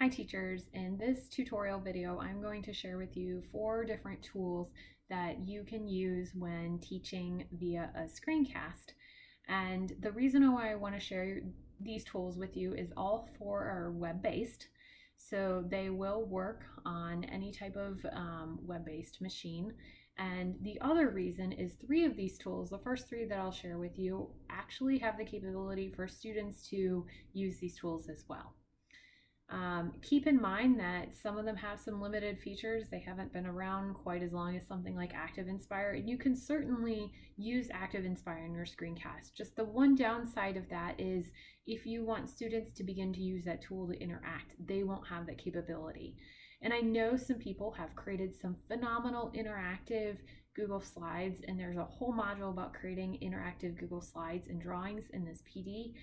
Hi teachers, in this tutorial video I'm going to share with you 4 different tools that you can use when teaching via a screencast. And the reason why I want to share these tools with you is all 4 are web-based, so they will work on any type of web-based machine. And the other reason is 3 of these tools, the first 3 that I'll share with you, actually have the capability for students to use these tools as well. Keep in mind that some of them have some limited features. They haven't been around quite as long as something like ActiveInspire, and you can certainly use ActiveInspire in your screencast. Just the one downside of that is if you want students to begin to use that tool to interact, they won't have that capability. And I know some people have created some phenomenal interactive Google Slides, and there's a whole module about creating interactive Google Slides and drawings in this PD.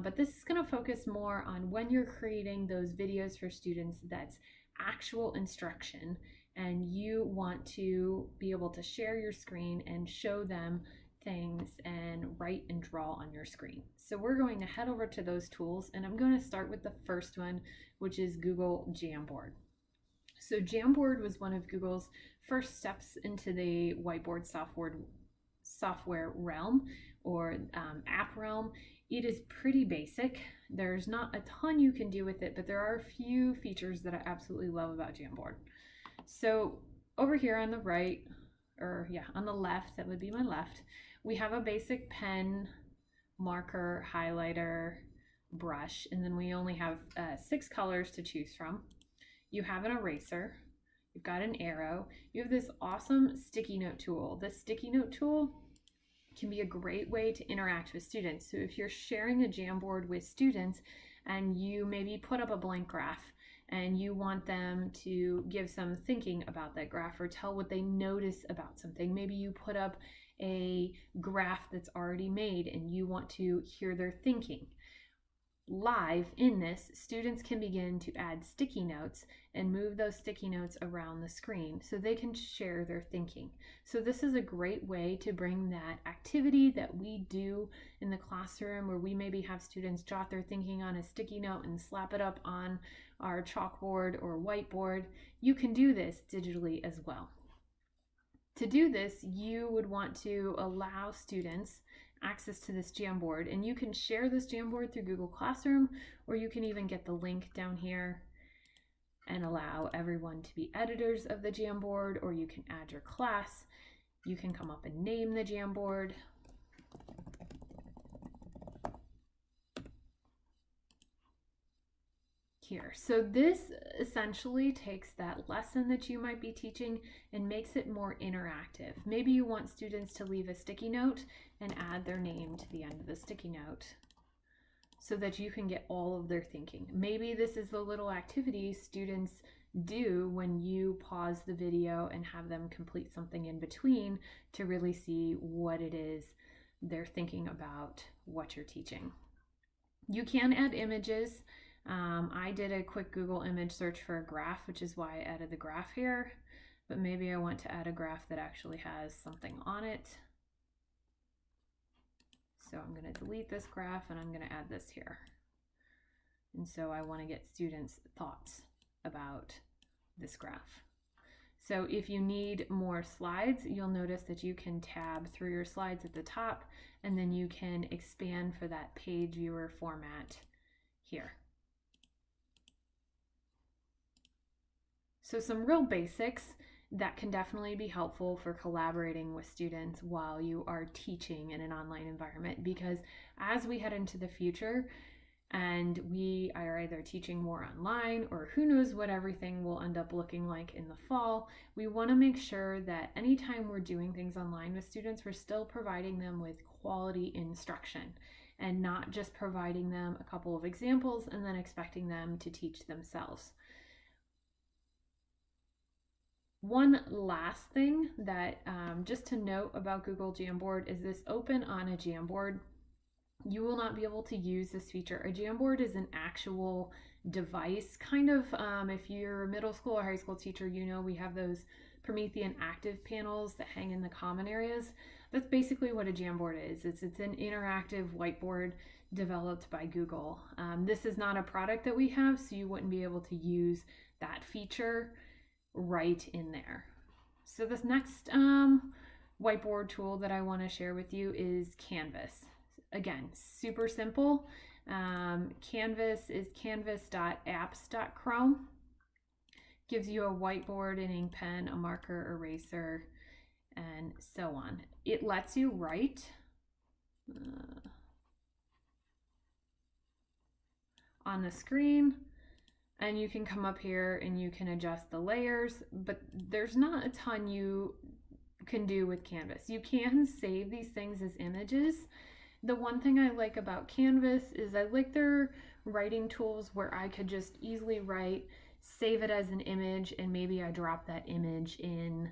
But this is going to focus more on when you're creating those videos for students that's actual instruction and you want to be able to share your screen and show them things and write and draw on your screen. So we're going to head over to those tools, and I'm going to start with the first one, which is Google Jamboard. So Jamboard was one of Google's first steps into the Whiteboard software realm or app realm. It is pretty basic. There's not a ton you can do with it, but there are a few features that I absolutely love about Jamboard. So over here on the right, or yeah, on the left, that would be my left, we have a basic pen, marker, highlighter, brush, and then we only have 6 colors to choose from. You have an eraser, you've got an arrow, you have this awesome sticky note tool. This sticky note tool can be a great way to interact with students. So if you're sharing a Jamboard with students and you maybe put up a blank graph and you want them to give some thinking about that graph or tell what they notice about something, maybe you put up a graph that's already made and you want to hear their thinking. Live in this, students can begin to add sticky notes and move those sticky notes around the screen so they can share their thinking. So this is a great way to bring that activity that we do in the classroom where we maybe have students jot their thinking on a sticky note and slap it up on our chalkboard or whiteboard. You can do this digitally as well. To do this, you would want to allow students access to this Jamboard, and you can share this Jamboard through Google Classroom, or you can even get the link down here and allow everyone to be editors of the Jamboard, or you can add your class. You can come up and name the Jamboard. Here. So this essentially takes that lesson that you might be teaching and makes it more interactive. Maybe you want students to leave a sticky note and add their name to the end of the sticky note so that you can get all of their thinking. Maybe this is the little activity students do when you pause the video and have them complete something in between to really see what it is they're thinking about what you're teaching. You can add images. I did a quick Google image search for a graph, which is why I added the graph here, but maybe I want to add a graph that actually has something on it. So I'm going to delete this graph and I'm going to add this here. And so I want to get students' thoughts about this graph. So if you need more slides, you'll notice that you can tab through your slides at the top, and then you can expand for that page viewer format here. So some real basics that can definitely be helpful for collaborating with students while you are teaching in an online environment, because as we head into the future and we are either teaching more online or who knows what everything will end up looking like in the fall, we want to make sure that anytime we're doing things online with students, we're still providing them with quality instruction and not just providing them a couple of examples and then expecting them to teach themselves. One last thing that just to note about Google Jamboard is this open on a Jamboard. You will not be able to use this feature. A Jamboard is an actual device, kind of if you're a middle school or high school teacher, you know we have those Promethean active panels that hang in the common areas. That's basically what a Jamboard is. It's an interactive whiteboard developed by Google. This is not a product that we have, so you wouldn't be able to use that feature right in there. So this next whiteboard tool that I want to share with you is Canvas. Again, super simple. Canvas is canvas.apps.chrome. Gives you a whiteboard, an ink pen, a marker, eraser, and so on. It lets you write on the screen, and you can come up here and you can adjust the layers, but there's not a ton you can do with Canvas. You can save these things as images. The one thing I like about Canvas is I like their writing tools where I could just easily write, save it as an image, and maybe I drop that image in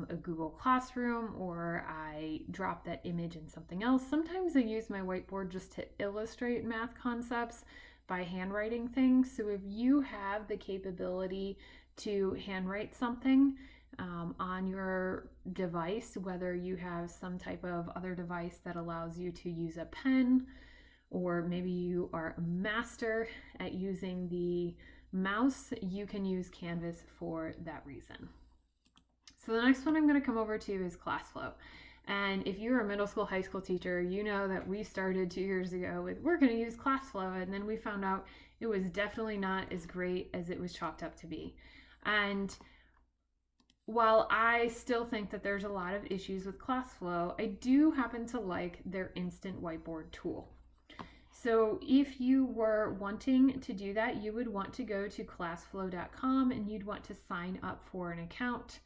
a Google Classroom, or I drop that image in something else. Sometimes I use my whiteboard just to illustrate math concepts by handwriting things. So if you have the capability to handwrite something on your device, whether you have some type of other device that allows you to use a pen, or maybe you are a master at using the mouse, you can use Canvas for that reason. So the next one I'm going to come over to is Classflow. And if you're a middle school, high school teacher, you know that we started 2 years ago with, we're going to use Classflow, and then we found out it was definitely not as great as it was chalked up to be. And while I still think that there's a lot of issues with Classflow, I do happen to like their instant whiteboard tool. So if you were wanting to do that, you would want to go to classflow.com and you'd want to sign up for an account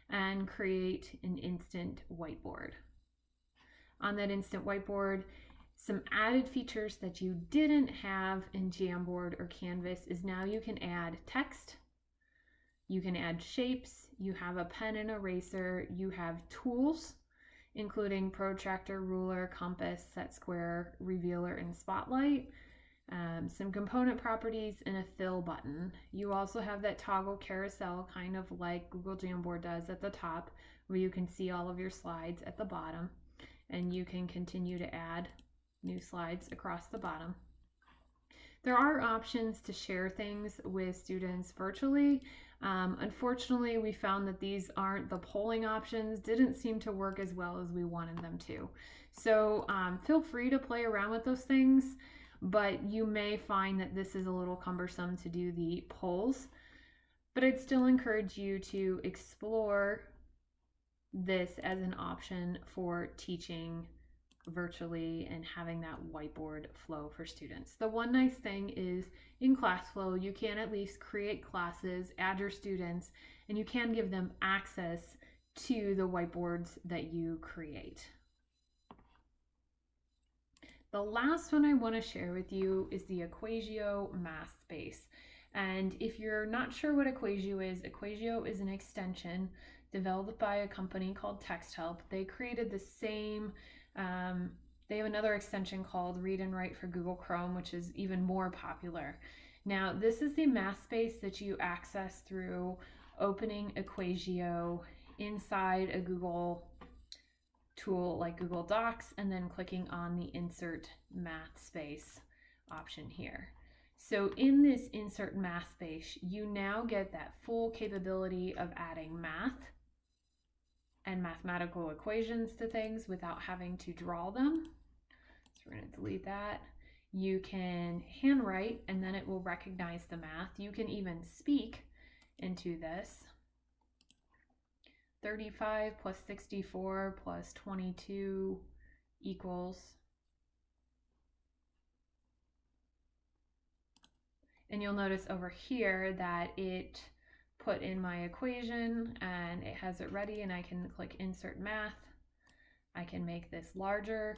and create an instant whiteboard. On that instant whiteboard, some added features that you didn't have in Jamboard or Canvas is now you can add text, you can add shapes, you have a pen and eraser, you have tools, including protractor, ruler, compass, set square, revealer, and spotlight, some component properties, and a fill button. You also have that toggle carousel, kind of like Google Jamboard does at the top, where you can see all of your slides at the bottom, and you can continue to add new slides across the bottom. There are options to share things with students virtually. Unfortunately, we found that these aren't the polling options, didn't seem to work as well as we wanted them to. So feel free to play around with those things, but you may find that this is a little cumbersome to do the polls. But I'd still encourage you to explore this as an option for teaching virtually and having that whiteboard flow for students. The one nice thing is in Classflow, you can at least create classes, add your students, and you can give them access to the whiteboards that you create. The last one I want to share with you is the Equatio Math Workspace. And if you're not sure what Equatio is an extension developed by a company called TextHelp. They created the same they have another extension called Read and Write for Google Chrome, which is even more popular. Now, this is the math space that you access through opening Equatio inside a Google tool like Google Docs and then clicking on the Insert Math Space option here. So in this Insert Math Space, you now get that full capability of adding math and mathematical equations to things without having to draw them. So we're going to delete that. You can handwrite and then it will recognize the math. You can even speak into this. 35 plus 64 plus 22 equals. And you'll notice over here that it put in my equation and it has it ready, and I can click Insert Math. I can make this larger.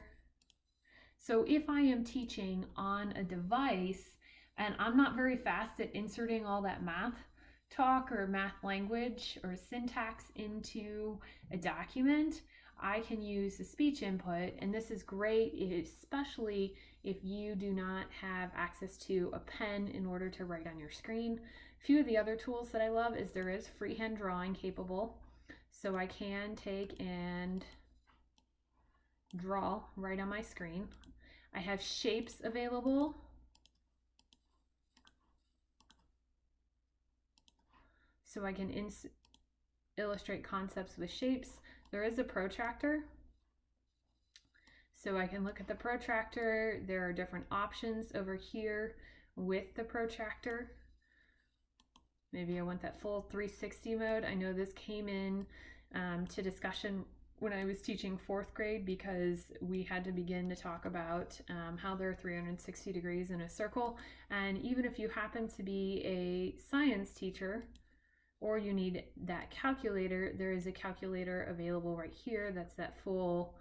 So if I am teaching on a device and I'm not very fast at inserting all that math talk or math language or syntax into a document, I can use the speech input, and this is great, especially if you do not have access to a pen in order to write on your screen. A few of the other tools that I love is there is freehand drawing capable, so I can take and draw right on my screen. I have shapes available. So I can illustrate concepts with shapes. There is a protractor. So I can look at the protractor. There are different options over here with the protractor. Maybe I want that full 360 mode. I know this came in to discussion when I was teaching 4th grade, because we had to begin to talk about how there are 360 degrees in a circle. And even if you happen to be a science teacher, or you need that calculator, there is a calculator available right here. That's that full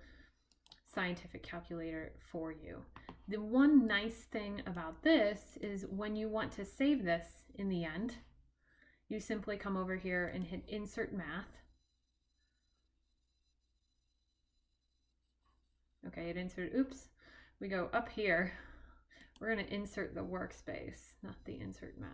scientific calculator for you. The one nice thing about this is when you want to save this in the end, you simply come over here and hit Insert Math. Okay, it inserted, oops. We go up here. We're going to insert the workspace, not the Insert Math.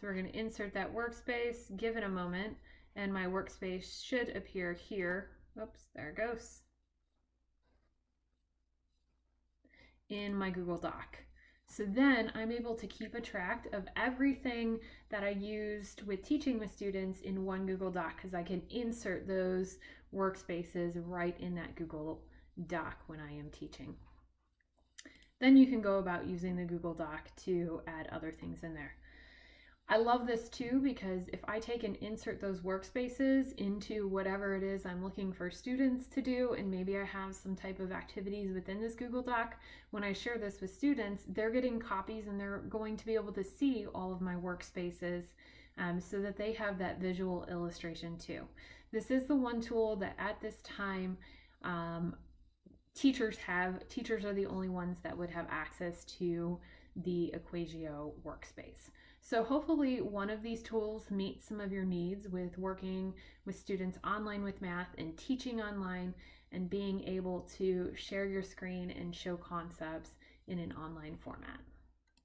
So we're going to insert that workspace, give it a moment, and my workspace should appear here. Oops, there it goes. In my Google Doc. So then I'm able to keep a track of everything that I used with teaching with students in one Google Doc, because I can insert those workspaces right in that Google Doc when I am teaching. Then you can go about using the Google Doc to add other things in there. I love this too, because if I take and insert those workspaces into whatever it is I'm looking for students to do, and maybe I have some type of activities within this Google Doc, when I share this with students, they're getting copies and they're going to be able to see all of my workspaces so that they have that visual illustration too. This is the one tool that at this time teachers have. Teachers are the only ones that would have access to the Equatio workspace. So hopefully one of these tools meets some of your needs with working with students online with math and teaching online and being able to share your screen and show concepts in an online format.